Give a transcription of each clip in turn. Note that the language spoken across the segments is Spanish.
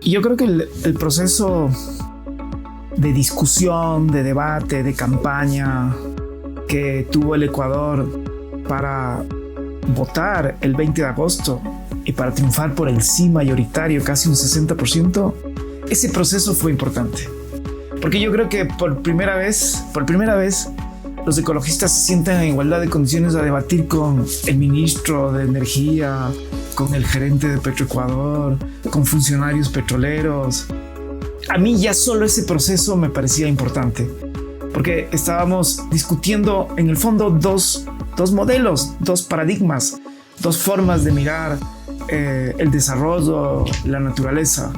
Y yo creo que el proceso de discusión, de debate, de campaña que tuvo el Ecuador para votar el 20 de agosto y para triunfar por el sí mayoritario, casi un 60%, ese proceso fue importante. Porque yo creo que por primera vez, los ecologistas se sientan en igualdad de condiciones a debatir con el ministro de Energía, con el gerente de Petroecuador, con funcionarios petroleros. A mí ya solo ese proceso me parecía importante, porque estábamos discutiendo en el fondo dos modelos, dos paradigmas, dos formas de mirar el desarrollo, la naturaleza.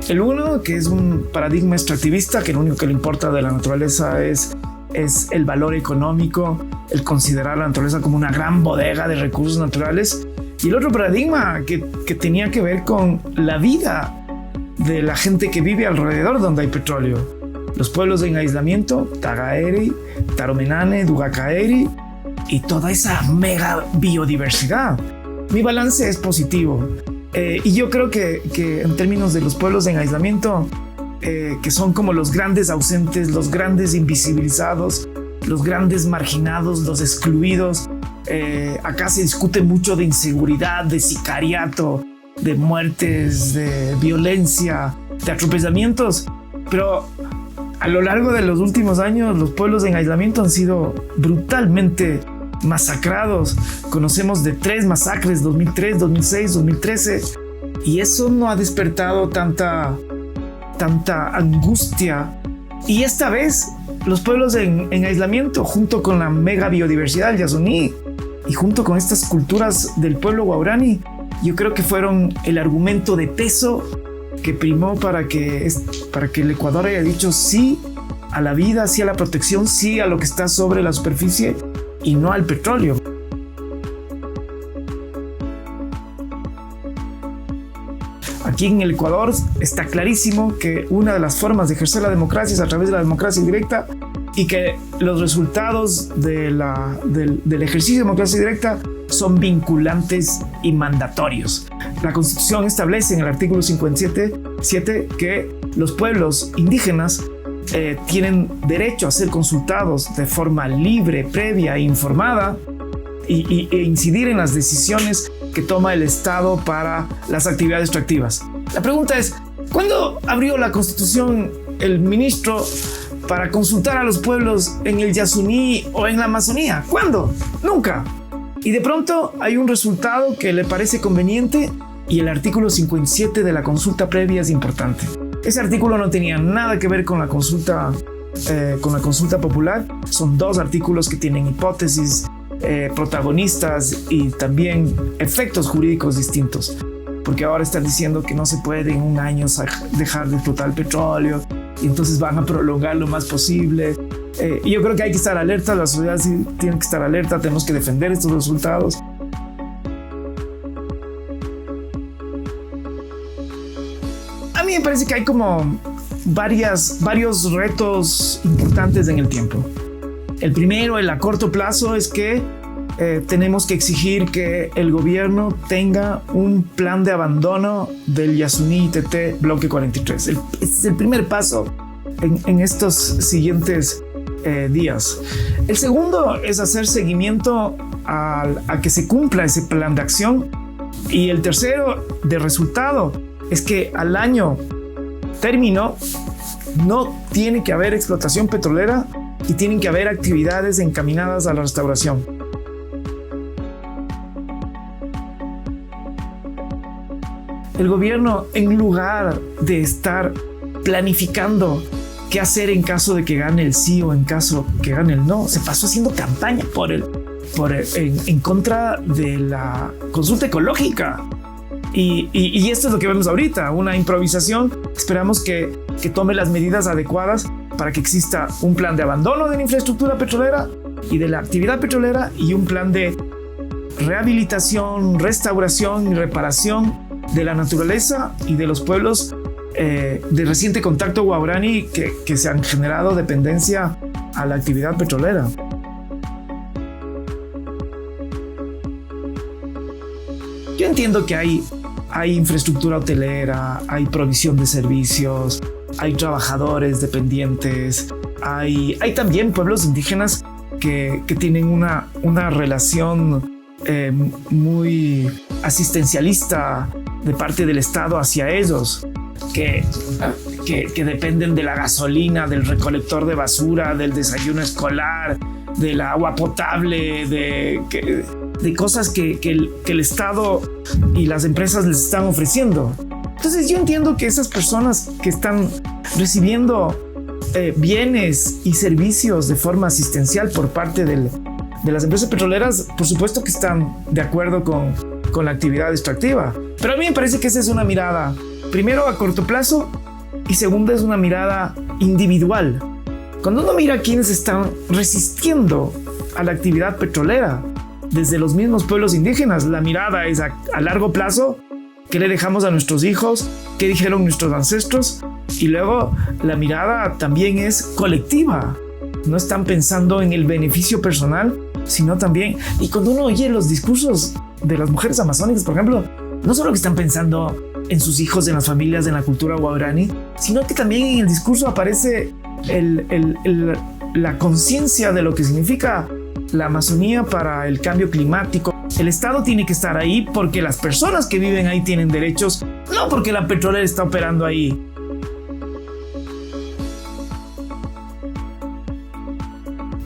El uno, que es un paradigma extractivista, que lo único que le importa de la naturaleza es el valor económico, el considerar la naturaleza como una gran bodega de recursos naturales. Y el otro paradigma que tenía que ver con la vida de la gente que vive alrededor donde hay petróleo. Los pueblos en aislamiento, Tagaeri, Taromenane, Dugacaeri y toda esa mega biodiversidad. Mi balance es positivo. Y yo creo que en términos de los pueblos en aislamiento, que son como los grandes ausentes, los grandes invisibilizados, los grandes marginados, los excluidos. Acá se discute mucho de inseguridad, de sicariato, de muertes, de violencia, de atropellamientos. Pero a lo largo de los últimos años, los pueblos en aislamiento han sido brutalmente masacrados. Conocemos de 3 masacres, 2003, 2006, 2013, y eso no ha despertado tanta angustia. Y esta vez los pueblos en aislamiento, junto con la mega biodiversidad del Yasuní y junto con estas culturas del pueblo guaraní, yo creo que fueron el argumento de peso que primó para que el Ecuador haya dicho sí a la vida, sí a la protección, sí a lo que está sobre la superficie y no al petróleo. Aquí en el Ecuador está clarísimo que una de las formas de ejercer la democracia es a través de la democracia directa, y que los resultados del ejercicio de democracia directa son vinculantes y mandatorios. La Constitución establece en el artículo 57 que los pueblos indígenas tienen derecho a ser consultados de forma libre, previa e informada e incidir en las decisiones que toma el Estado para las actividades extractivas. La pregunta es, ¿cuándo abrió la Constitución el ministro para consultar a los pueblos en el Yasuní o en la Amazonía? ¿Cuándo? Nunca. Y de pronto hay un resultado que le parece conveniente y el artículo 57 de la consulta previa es importante. Ese artículo no tenía nada que ver con la consulta popular. Son 2 artículos que tienen hipótesis, protagonistas y también efectos jurídicos distintos. Porque ahora están diciendo que no se puede en un año dejar de explotar el petróleo y entonces van a prolongar lo más posible. Y yo creo que hay que estar alerta, la sociedad sí tiene que estar alerta, tenemos que defender estos resultados. A mí me parece que hay como varios retos importantes en el tiempo. El primero, el a corto plazo, es que tenemos que exigir que el gobierno tenga un plan de abandono del Yasuní ITT Bloque 43. Ese es el primer paso en estos siguientes días. El segundo es hacer seguimiento a que se cumpla ese plan de acción. Y el tercero, de resultado, es que al año término no tiene que haber explotación petrolera y tienen que haber actividades encaminadas a la restauración. El gobierno, en lugar de estar planificando qué hacer en caso de que gane el sí o en caso que gane el no, se pasó haciendo campaña en contra de la consulta ecológica. Y esto es lo que vemos ahorita, una improvisación. Esperamos que tome las medidas adecuadas para que exista un plan de abandono de la infraestructura petrolera y de la actividad petrolera y un plan de rehabilitación, restauración y reparación de la naturaleza y de los pueblos de reciente contacto guaraní que se han generado dependencia a la actividad petrolera. Yo entiendo que hay hay infraestructura hotelera, hay provisión de servicios, hay trabajadores dependientes, hay también pueblos indígenas que tienen una relación muy asistencialista de parte del Estado hacia ellos, que dependen de la gasolina, del recolector de basura, del desayuno escolar, del agua potable, de cosas que el Estado y las empresas les están ofreciendo. Entonces yo entiendo que esas personas que están recibiendo bienes y servicios de forma asistencial por parte de las empresas petroleras, por supuesto que están de acuerdo con la actividad extractiva. Pero a mí me parece que esa es una mirada, primero a corto plazo y segunda es una mirada individual. Cuando uno mira a quienes están resistiendo a la actividad petrolera, desde los mismos pueblos indígenas, la mirada es a largo plazo. ¿Qué le dejamos a nuestros hijos? ¿Qué dijeron nuestros ancestros? Y luego la mirada también es colectiva. No están pensando en el beneficio personal, sino también... Y cuando uno oye los discursos de las mujeres amazónicas, por ejemplo, no solo que están pensando en sus hijos, en las familias, en la cultura guaraní, sino que también en el discurso aparece la conciencia de lo que significa la Amazonía para el cambio climático. El Estado tiene que estar ahí porque las personas que viven ahí tienen derechos, no porque la petrolera está operando ahí.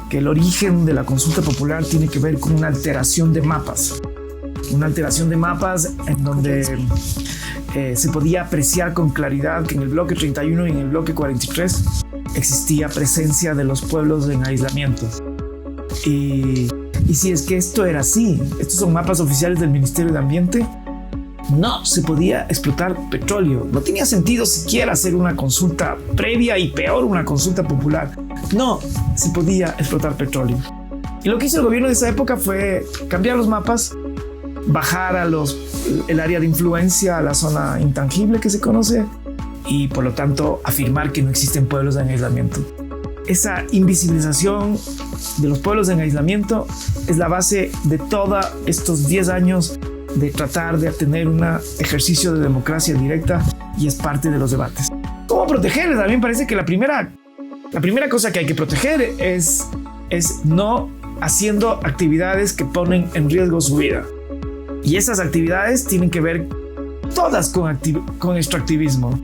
Que el origen de la consulta popular tiene que ver con una alteración de mapas. Una alteración de mapas en donde se podía apreciar con claridad que en el bloque 31 y en el bloque 43 existía presencia de los pueblos en aislamiento. Y si es que esto era así, estos son mapas oficiales del Ministerio de Ambiente, no se podía explotar petróleo. No tenía sentido siquiera hacer una consulta previa y peor una consulta popular. No se podía explotar petróleo. Y lo que hizo el gobierno de esa época fue cambiar los mapas, bajar el área de influencia a la zona intangible que se conoce y por lo tanto afirmar que no existen pueblos en aislamiento. Esa invisibilización de los pueblos en aislamiento es la base de todos estos 10 años de tratar de tener un ejercicio de democracia directa y es parte de los debates. ¿Cómo protegerles? A mí me parece que la primera cosa que hay que proteger es no haciendo actividades que ponen en riesgo su vida. Y esas actividades tienen que ver todas con extractivismo.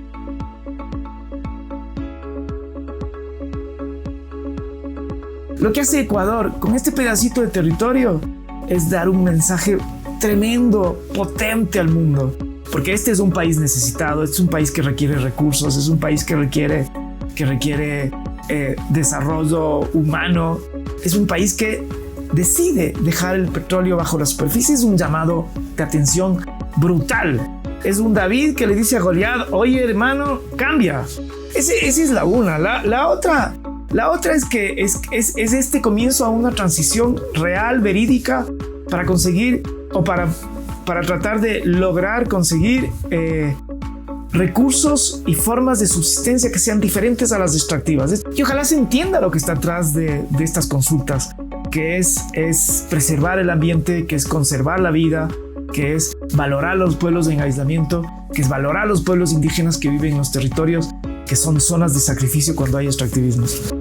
Lo que hace Ecuador con este pedacito de territorio es dar un mensaje tremendo, potente al mundo. Porque este es un país necesitado, este es un país que requiere recursos, es un país que requiere desarrollo humano. Es un país que decide dejar el petróleo bajo la superficie. Es un llamado de atención brutal. Es un David que le dice a Goliat: oye hermano, cambia. Esa es la una. La otra es que es este comienzo a una transición real, verídica, para conseguir o para tratar de lograr conseguir recursos y formas de subsistencia que sean diferentes a las extractivas. Y ojalá se entienda lo que está atrás de estas consultas, que es preservar el ambiente, que es conservar la vida, que es valorar a los pueblos en aislamiento, que es valorar a los pueblos indígenas que viven en los territorios que son zonas de sacrificio cuando hay extractivismos.